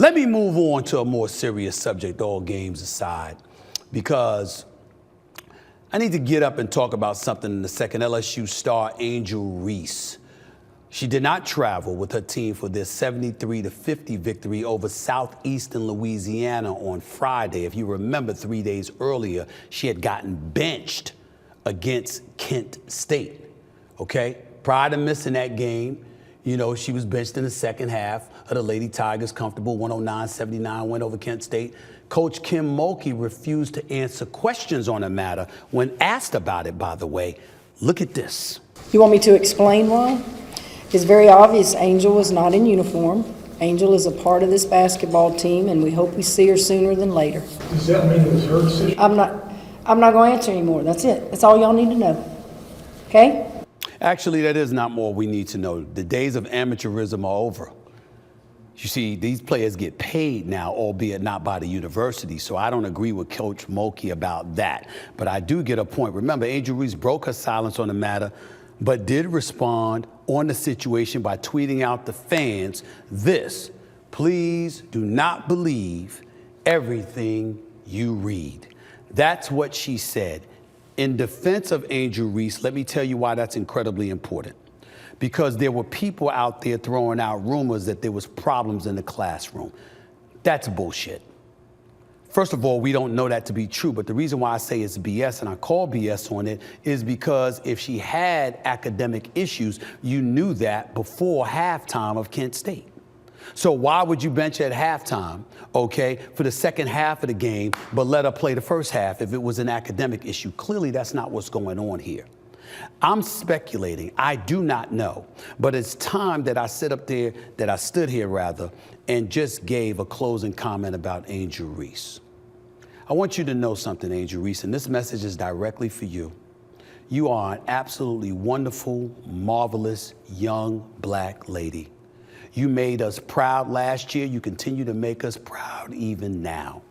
Let me move on to a more serious subject, all games aside, because I need to get up and talk about something in a second. LSU star Angel Reese. She did not travel with her team for their 73-50 victory over Southeastern Louisiana on Friday. If you remember, 3 days earlier, she had gotten benched against Kent State, okay? Prior to missing that game, you know, she was benched in the second half of the Lady Tigers, comfortable 109-79 win over Kent State. Coach Kim Mulkey refused to answer questions on the matter when asked about it, by the way. Look at this. You want me to explain why? It's very obvious Angel is not in uniform. Angel is a part of this basketball team, and we hope we see her sooner than later. Does that mean it was her decision? I'm not going to answer anymore. That's it. That's all y'all need to know. Okay? Actually, that is not more we need to know. The days of amateurism are over. You see, these players get paid now, albeit not by the university, so I don't agree with Coach Mulkey about that. But I do get a point. Remember, Angel Reese broke her silence on the matter, but did respond on the situation by tweeting out to fans this: please do not believe everything you read. That's what she said. In defense of Angel Reese, let me tell you why that's incredibly important. Because there were people out there throwing out rumors that there was problems in the classroom. That's bullshit. First of all, we don't know that to be true, but the reason why I say it's BS and I call BS on it is because if she had academic issues, you knew that before halftime of Kent State. So why would you bench at halftime, okay, for the second half of the game, but let her play the first half if it was an academic issue? Clearly, that's not what's going on here. I'm speculating. I do not know. But it's time that I stood here, and just gave a closing comment about Angel Reese. I want you to know something, Angel Reese, and this message is directly for you. You are an absolutely wonderful, marvelous, young black lady. You made us proud last year. You continue to make us proud even now.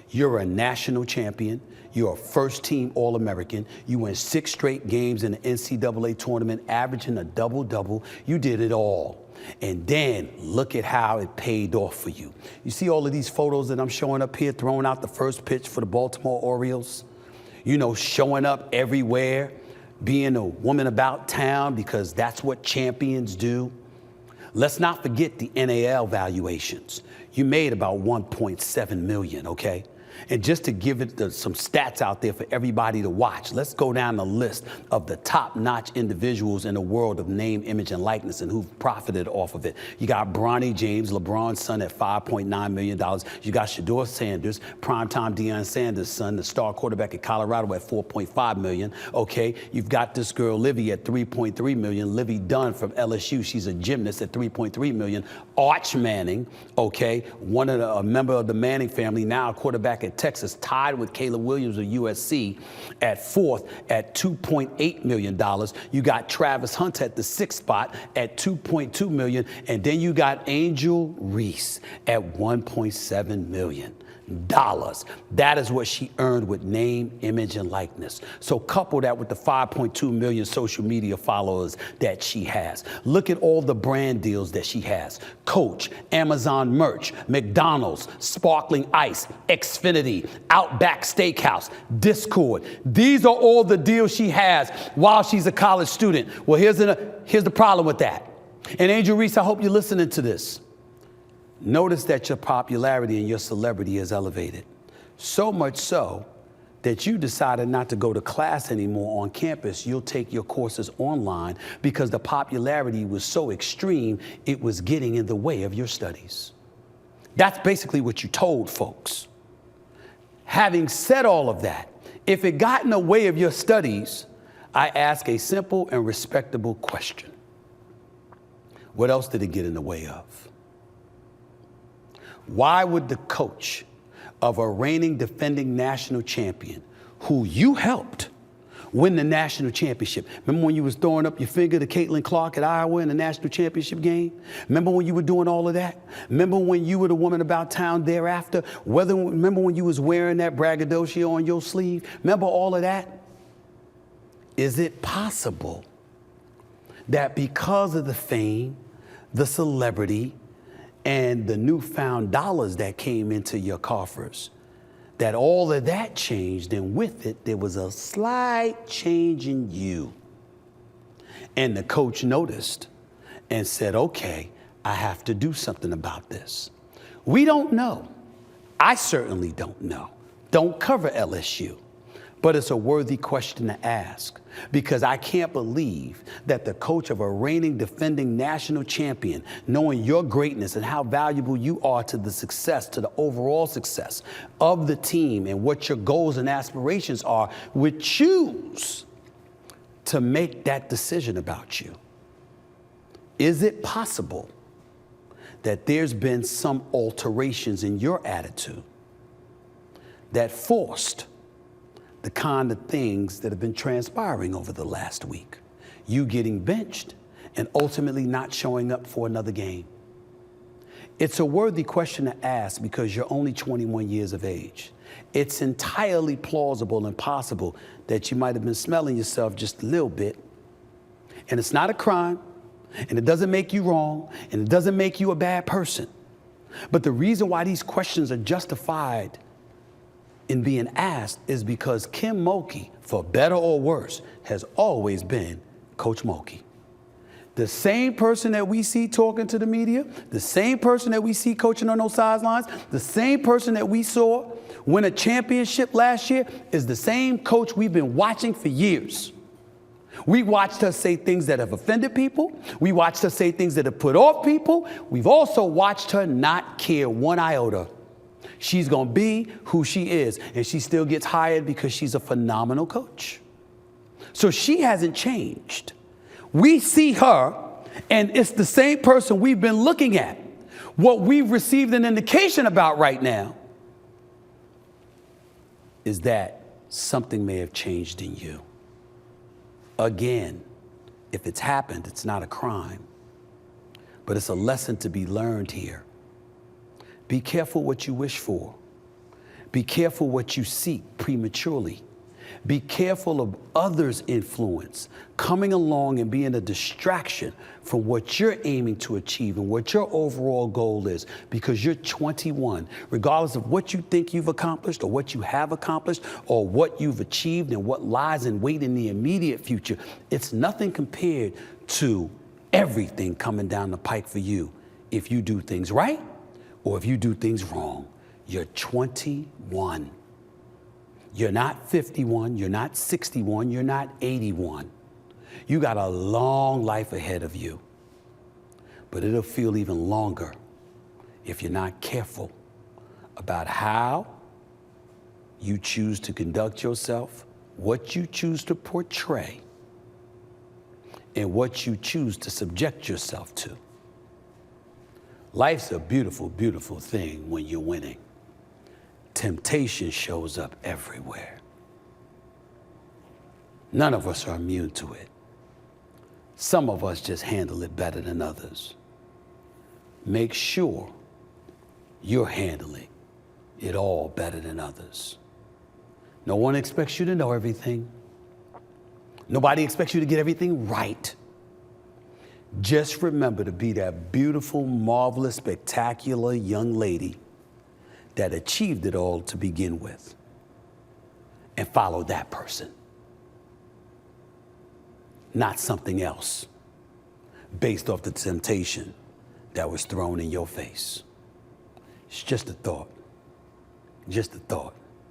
You're a national champion. You're a first-team All-American. You win 6 straight games in the NCAA tournament, averaging a double-double. You did it all. And then look at how it paid off for you. You see all of these photos that I'm showing up here, throwing out the first pitch for the Baltimore Orioles? You know, showing up everywhere, being a woman about town, because that's what champions do. Let's not forget the NAL valuations. You made about $1.7 million, okay? And just to give it some stats out there for everybody to watch, let's go down the list of the top-notch individuals in the world of name, image, and likeness and who've profited off of it. You got Bronny James, LeBron's son, at $5.9 million. You got Shedeur Sanders, primetime Deion Sanders' son, the star quarterback at Colorado, at $4.5 million. Okay, you've got this girl, Livy, at $3.3 million. Livy Dunn from LSU, she's a gymnast, at $3.3 million. Arch Manning, okay, a member of the Manning family, now a quarterback at Texas, tied with Caleb Williams of USC at 4th at $2.8 million. You got Travis Hunt at the 6th spot at $2.2 million. And then you got Angel Reese at $1.7 million. That is what she earned with name, image, and likeness. So couple that with the 5.2 million social media followers that she has. Look at all the brand deals that she has. Coach, Amazon merch, McDonald's, Sparkling Ice, Xfinity, Outback Steakhouse, Discord. These are all the deals she has while she's a college student. Well, here's the problem with that. And Angel Reese, I hope you're listening to this. Notice that your popularity and your celebrity is elevated. So much so that you decided not to go to class anymore on campus. You'll take your courses online because the popularity was so extreme, it was getting in the way of your studies. That's basically what you told folks. Having said all of that, if it got in the way of your studies, I ask a simple and respectable question. What else did it get in the way of? Why would the coach of a reigning defending national champion, who you helped win the national championship? Remember when you was throwing up your finger to Caitlin Clark at Iowa in the national championship game? Remember when you were doing all of that? Remember when you were the woman about town thereafter? Remember when you was wearing that braggadocio on your sleeve? Remember all of that? Is it possible that because of the fame, the celebrity, and the newfound dollars that came into your coffers, that all of that changed, and with it, there was a slight change in you. And the coach noticed and said, okay, I have to do something about this. We don't know. I certainly don't know. Don't cover LSU. But it's a worthy question to ask, because I can't believe that the coach of a reigning defending national champion, knowing your greatness and how valuable you are to the success, to the overall success of the team and what your goals and aspirations are, would choose to make that decision about you. Is it possible that there's been some alterations in your attitude that forced the kind of things that have been transpiring over the last week? You getting benched and ultimately not showing up for another game. It's a worthy question to ask because you're only 21 years of age. It's entirely plausible and possible that you might have been smelling yourself just a little bit. And it's not a crime, and it doesn't make you wrong, and it doesn't make you a bad person. But the reason why these questions are justified in being asked is because Kim Mulkey, for better or worse, has always been Coach Mulkey. The same person that we see talking to the media, the same person that we see coaching on those sidelines, the same person that we saw win a championship last year is the same coach we've been watching for years. We watched her say things that have offended people. We watched her say things that have put off people. We've also watched her not care one iota. She's going to be who she is, and she still gets hired because she's a phenomenal coach. So she hasn't changed. We see her, and it's the same person we've been looking at. What we've received an indication about right now is that something may have changed in you. Again, if it's happened, it's not a crime, but it's a lesson to be learned here. Be careful what you wish for. Be careful what you seek prematurely. Be careful of others' influence coming along and being a distraction from what you're aiming to achieve and what your overall goal is, because you're 21. Regardless of what you think you've accomplished or what you have accomplished or what you've achieved and what lies in wait in the immediate future, it's nothing compared to everything coming down the pike for you if you do things right or if you do things wrong. You're 21. You're not 51, you're not 61, you're not 81. You got a long life ahead of you, but it'll feel even longer if you're not careful about how you choose to conduct yourself, what you choose to portray, and what you choose to subject yourself to. Life's a beautiful, beautiful thing when you're winning. Temptation shows up everywhere. None of us are immune to it. Some of us just handle it better than others. Make sure you're handling it all better than others. No one expects you to know everything. Nobody expects you to get everything right. Just remember to be that beautiful, marvelous, spectacular young lady that achieved it all to begin with, and follow that person, not something else based off the temptation that was thrown in your face. It's just a thought, just a thought.